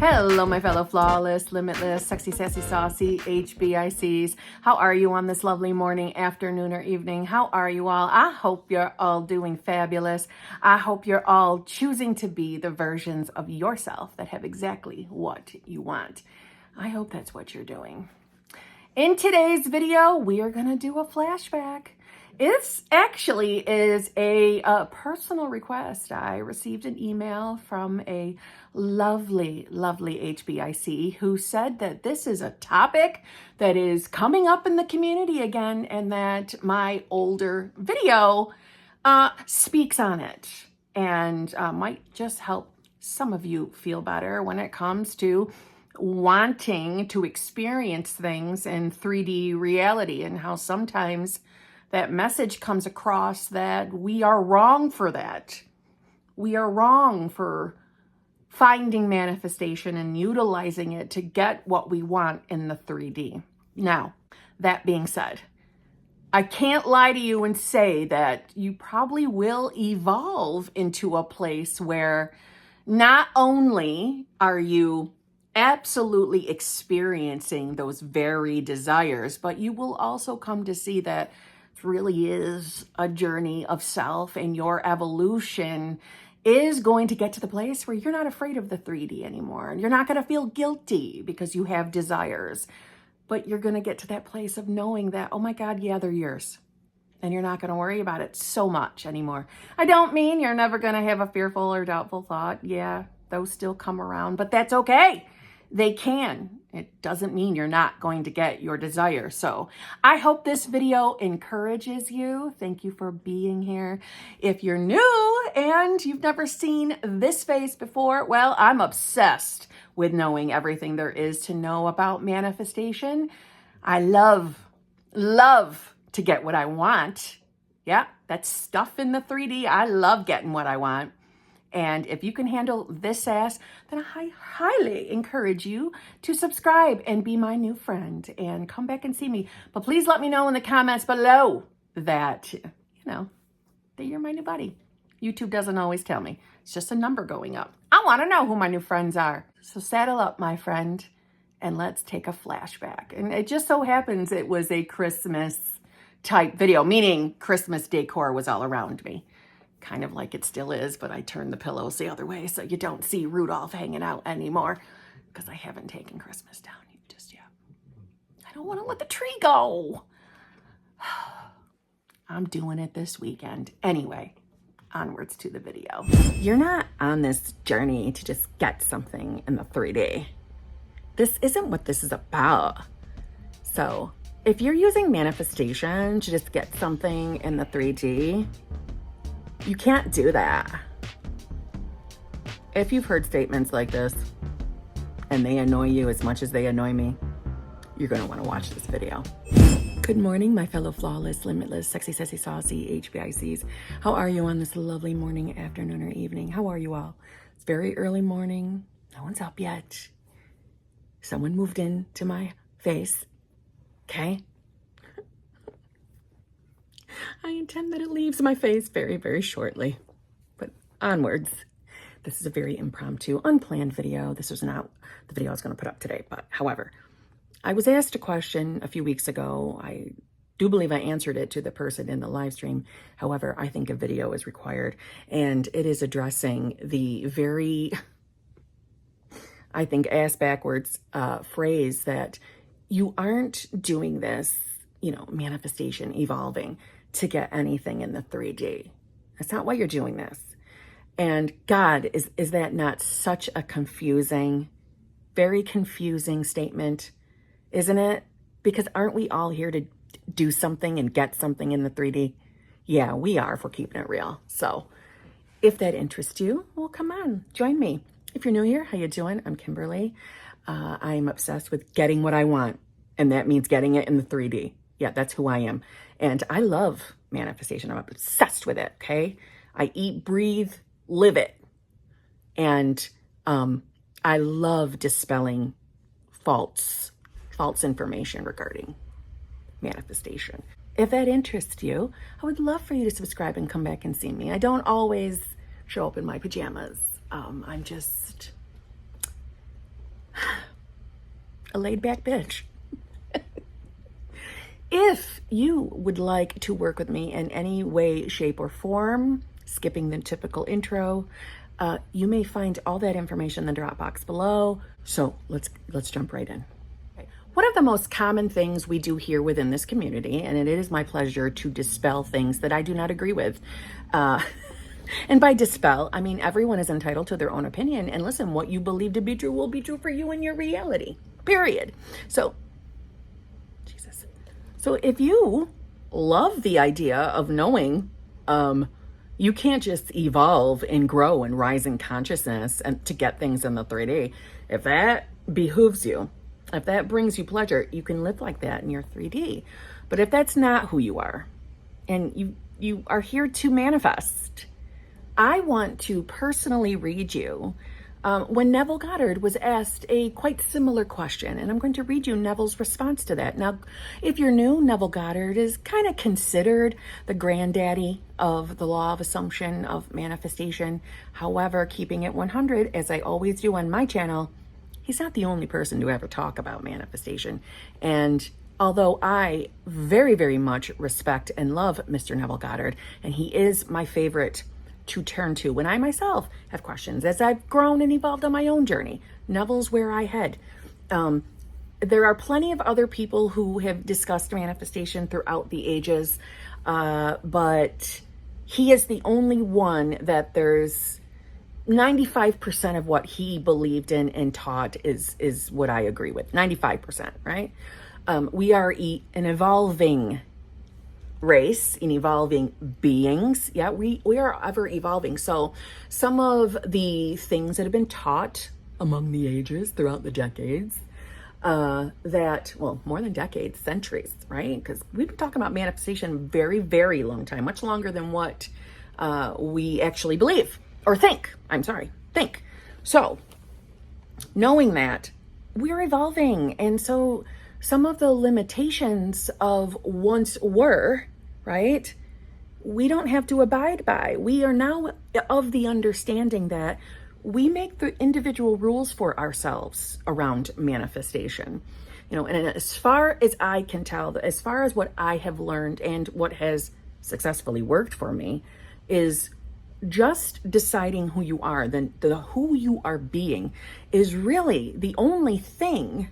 Hello, my fellow flawless, limitless, sexy, sassy, saucy HBICs. How are you on this lovely morning, afternoon, or evening? How are you all? I hope you're all doing fabulous. I hope you're all choosing to be the versions of yourself that have exactly what you want. I hope that's what you're doing. In today's video, we are going to do a flashback. It actually is a personal request. I received an email from a lovely HBIC who said that this is a topic that is coming up in the community again, and that my older video speaks on it and might just help some of you feel better when it comes to wanting to experience things in 3D reality, and how sometimes that message comes across that we are wrong for that. We are wrong for finding manifestation and utilizing it to get what we want in the 3D. Now, that being said, I can't lie to you and say that you probably will evolve into a place where not only are you absolutely experiencing those very desires, but you will also come to see that it really is a journey of self, and your evolution is going to get to the place where you're not afraid of the 3D anymore. And you're not going to feel guilty because you have desires, but you're going to get to that place of knowing that, oh my God, yeah, they're yours. And you're not going to worry about it so much anymore. I don't mean you're never going to have a fearful or doubtful thought. Yeah, those still come around, but that's okay. They can. It doesn't mean you're not going to get your desire. So I hope this video encourages you. Thank you for being here. If you're new and you've never seen this face before, well, I'm obsessed with knowing everything there is to know about manifestation. I love to get what I want. Yeah, that's stuff in the 3D. I love getting what I want. And if you can handle this sass, then I highly encourage you to subscribe and be my new friend and come back and see me. But please let me know in the comments below that, that you're my new buddy. YouTube doesn't always tell me. It's just a number going up. I want to know who my new friends are. So saddle up, my friend, and let's take a flashback. And it just so happens it was a Christmas type video, meaning Christmas decor was all around me. Kind of like it still is, but I turned the pillows the other way so you don't see Rudolph hanging out anymore, because I haven't taken Christmas down just yet. I don't want to let the tree go. I'm doing it this weekend. Anyway, onwards to the video. You're not on this journey to just get something in the 3D. This isn't what this is about. So if you're using manifestation to just get something in the 3D, you can't do that. If you've heard statements like this and they annoy you as much as they annoy me, you're going to want to watch this video. Good morning, my fellow flawless, limitless, sexy, sassy, saucy HBICs. How are you on this lovely morning, afternoon, or evening? How are you all? It's very early morning. No one's up yet. Someone moved into my face. Okay? I intend that it leaves my face very, very shortly. But onwards. This is a very impromptu, unplanned video. This was not the video I was going to put up today. But however, I was asked a question a few weeks ago. I do believe I answered it to the person in the live stream. However, I think a video is required. And it is addressing the very, I think, ass backwards phrase that you aren't doing this, manifestation, evolving to get anything in the 3D. That's not why you're doing this. And God, is that not such a confusing, very confusing statement, isn't it? Because aren't we all here to do something and get something in the 3D? Yeah, we are, if we're keeping it real. So if that interests you, well, come on, join me. If you're new here, how you doing? I'm Kimberly. I'm obsessed with getting what I want, and that means getting it in the 3D. Yeah, that's who I am. And I love manifestation. I'm obsessed with it, okay? I eat, breathe, live it. And I love dispelling false information regarding manifestation. If that interests you, I would love for you to subscribe and come back and see me. I don't always show up in my pajamas. I'm just a laid back bitch. If you would like to work with me in any way, shape, or form, skipping the typical intro, you may find all that information in the drop box below. So let's jump right in. One of the most common things we do here within this community, and it is my pleasure to dispel things that I do not agree with. And by dispel, I mean everyone is entitled to their own opinion. And listen, what you believe to be true will be true for you in your reality, period. So if you love the idea of knowing you can't just evolve and grow and rise in consciousness and to get things in the 3D, if that behooves you, if that brings you pleasure, you can live like that in your 3D. But if that's not who you are, and you are here to manifest, I want to personally read you when Neville Goddard was asked a quite similar question, and I'm going to read you Neville's response to that. Now, if you're new, Neville Goddard is kind of considered the granddaddy of the law of assumption of manifestation. However, keeping it 100, as I always do on my channel, he's not the only person to ever talk about manifestation. And although I very, very much respect and love Mr. Neville Goddard, and he is my favorite to turn to when I myself have questions, as I've grown and evolved on my own journey, Neville's where I head. There are plenty of other people who have discussed manifestation throughout the ages, but he is the only one that there's 95% of what he believed in and taught is what I agree with. 95%, right? We are an evolving race, in evolving beings. Yeah, we are ever evolving. So some of the things that have been taught among the ages throughout the decades, more than decades, centuries, right? Because we've been talking about manifestation very, very long time, much longer than what we actually believe or think. Think. So knowing that we're evolving, and so some of the limitations of once were, right, we don't have to abide by. We are now of the understanding that we make the individual rules for ourselves around manifestation. And as far as I can tell, as far as what I have learned and what has successfully worked for me, is just deciding who you are. Then who you are being is really the only thing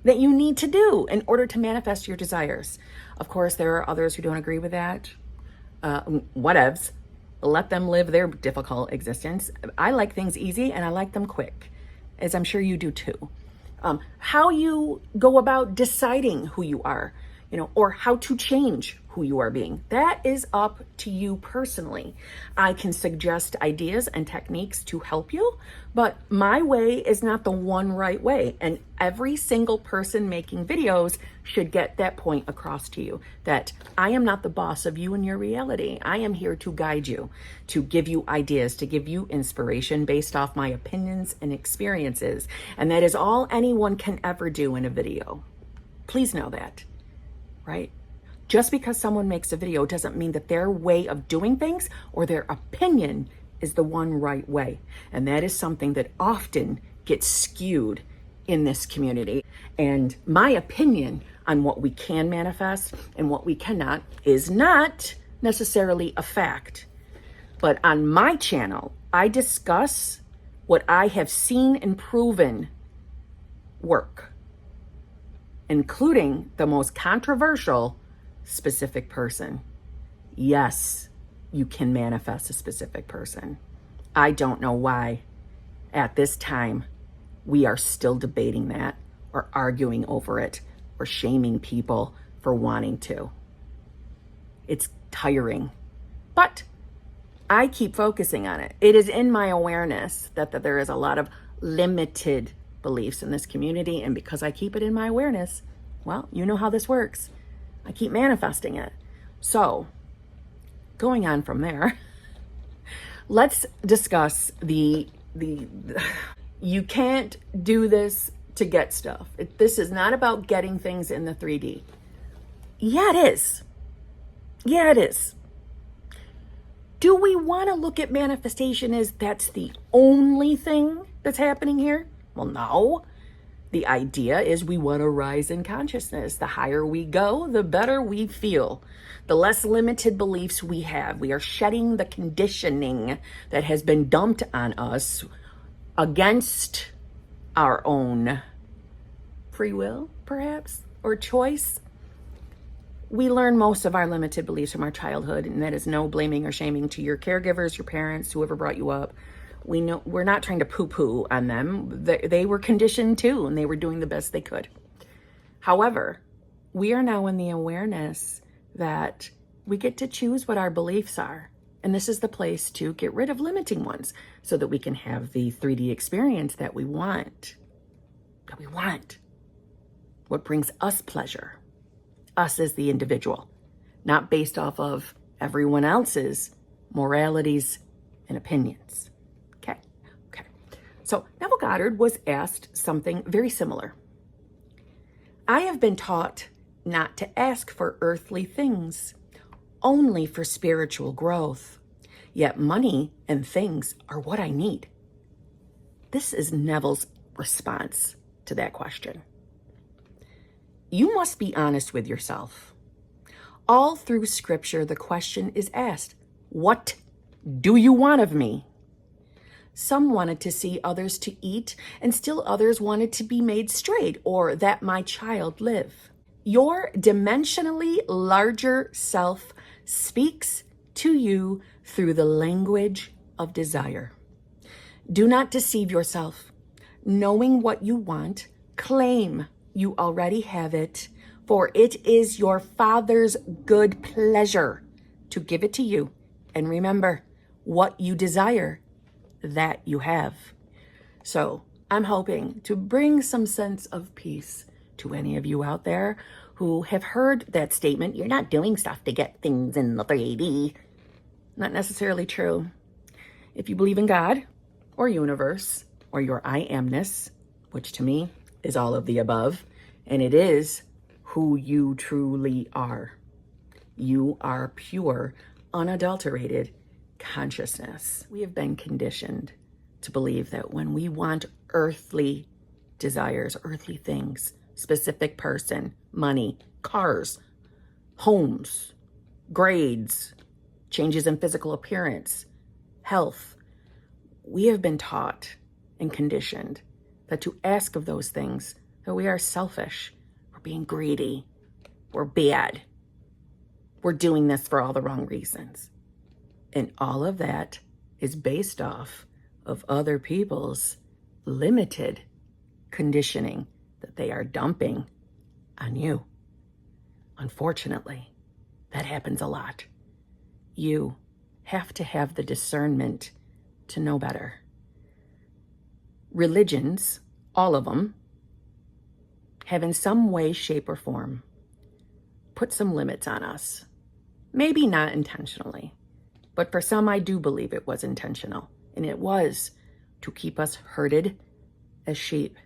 that you need to do in order to manifest your desires. Of course, there are others who don't agree with that. Whatevs. Let them live their difficult existence. I like things easy and I like them quick, as I'm sure you do too. How you go about deciding who you are, or how to change who you are being, that is up to you personally. I can suggest ideas and techniques to help you, but my way is not the one right way. And every single person making videos should get that point across to you, that I am not the boss of you and your reality. I am here to guide you, to give you ideas, to give you inspiration based off my opinions and experiences. And that is all anyone can ever do in a video. Please know that, right? Just because someone makes a video doesn't mean that their way of doing things or their opinion is the one right way. And that is something that often gets skewed in this community. And my opinion on what we can manifest and what we cannot is not necessarily a fact. But on my channel, I discuss what I have seen and proven work, including the most controversial specific person. Yes, you can manifest a specific person. I don't know why at this time we are still debating that or arguing over it or shaming people for wanting to. It's tiring, but I keep focusing on it. It is in my awareness that there is a lot of limited beliefs in this community, and because I keep it in my awareness, well, you know how this works. I keep manifesting it. So, going on from there, let's discuss the you can't do this to get stuff. This is not about getting things in the 3D. Yeah, it is. Yeah, it is. Do we want to look at manifestation as that's the only thing that's happening here? Well, no. The idea is we want to rise in consciousness. The higher we go, the better we feel. The less limited beliefs we have. We are shedding the conditioning that has been dumped on us against our own free will, perhaps, or choice. We learn most of our limited beliefs from our childhood, and that is no blaming or shaming to your caregivers, your parents, whoever brought you up. We know we're not trying to poo-poo on them. They were conditioned too, and they were doing the best they could. However, we are now in the awareness that we get to choose what our beliefs are. And this is the place to get rid of limiting ones so that we can have the 3D experience that we want. What brings us pleasure. Us as the individual, not based off of everyone else's moralities and opinions. Okay. So Neville Goddard was asked something very similar. I have been taught not to ask for earthly things, only for spiritual growth. Yet money and things are what I need. This is Neville's response to that question. You must be honest with yourself. All through scripture, the question is asked, what do you want of me? Some wanted to see others to eat, and still others wanted to be made straight, or that my child live. Your dimensionally larger self speaks to you through the language of desire. Do not deceive yourself. Knowing what you want, claim you already have it, for it is your Father's good pleasure to give it to you. And remember, what you desire, that you have. So I'm hoping to bring some sense of peace to any of you out there who have heard that statement, you're not doing stuff to get things in the 3D. Not necessarily true. If you believe in God or universe or your I amness, which to me is all of the above, and it is who you truly are. You are pure, unadulterated consciousness. We have been conditioned to believe that when we want earthly desires, earthly things, specific person, money, cars, homes, grades, changes in physical appearance, health, we have been taught and conditioned that to ask of those things, that we are selfish, we're being greedy, we're bad, we're doing this for all the wrong reasons. And all of that is based off of other people's limited conditioning that they are dumping on you. Unfortunately, that happens a lot. You have to have the discernment to know better. Religions, all of them, have in some way, shape, or form put some limits on us. Maybe not intentionally, but for some I do believe it was intentional. And it was to keep us herded as sheep.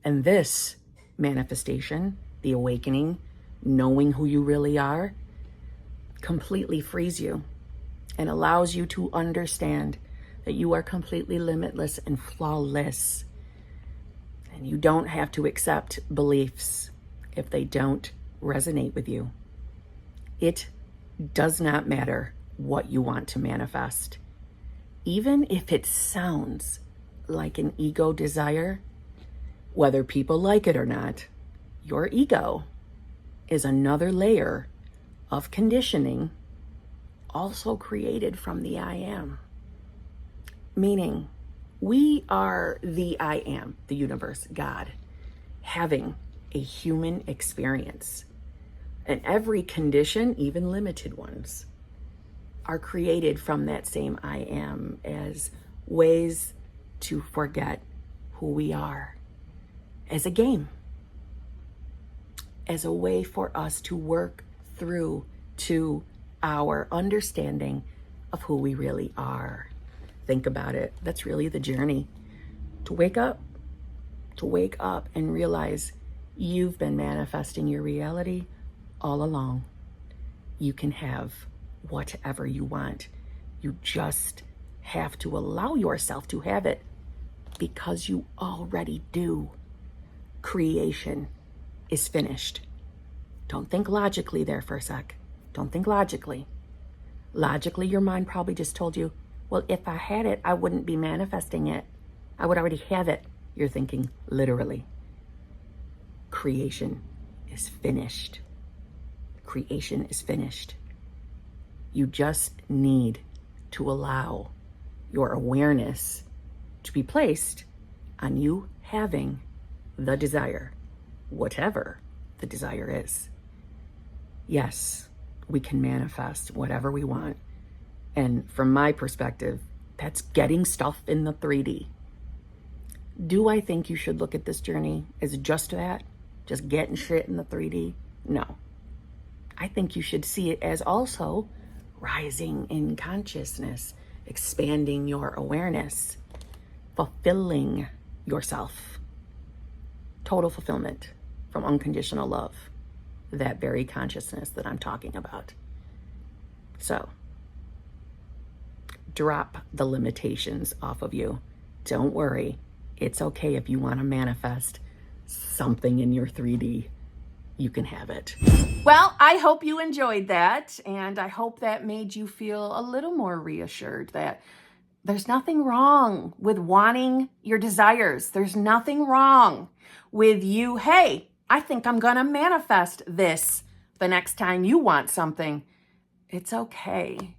And this manifestation, the awakening, knowing who you really are, completely frees you and allows you to understand that you are completely limitless and flawless. And you don't have to accept beliefs if they don't resonate with you. It does not matter what you want to manifest. Even if it sounds like an ego desire, whether people like it or not, your ego is another layer of conditioning also created from the I am. Meaning, we are the I am, the universe, God, having a human experience. And every condition, even limited ones, are created from that same I am as ways to forget who we are, as a game, as a way for us to work through to our understanding of who we really are. Think about it. That's really the journey. To wake up and realize you've been manifesting your reality all along. You can have whatever you want. You just have to allow yourself to have it because you already do. creation is finished. Don't think logically there for a sec. Don't think logically. Logically, your mind probably just told you, well, if I had it, I wouldn't be manifesting it. I would already have it. You're thinking literally. Creation is finished. Creation is finished. You just need to allow your awareness to be placed on you having the desire, whatever the desire is. Yes, we can manifest whatever we want. And from my perspective, that's getting stuff in the 3D. Do I think you should look at this journey as just that? Just getting shit in the 3D? No. I think you should see it as also rising in consciousness, expanding your awareness, fulfilling yourself. Total fulfillment from unconditional love. That very consciousness that I'm talking about. So, drop the limitations off of you. Don't worry. It's okay if you want to manifest something in your 3D. You can have it. Well, I hope you enjoyed that, and I hope that made you feel a little more reassured that there's nothing wrong with wanting your desires. There's nothing wrong with you, hey, I think I'm going to manifest this the next time you want something. It's okay.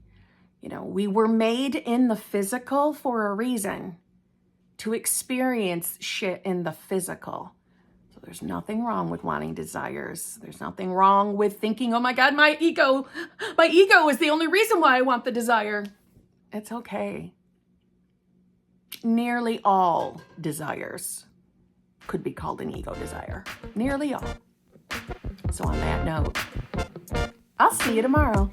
You know, we were made in the physical for a reason, to experience shit in the physical. So there's nothing wrong with wanting desires. There's nothing wrong with thinking, oh my God, my ego is the only reason why I want the desire. It's okay. Nearly all desires could be called an ego desire. Nearly all. So on that note, I'll see you tomorrow.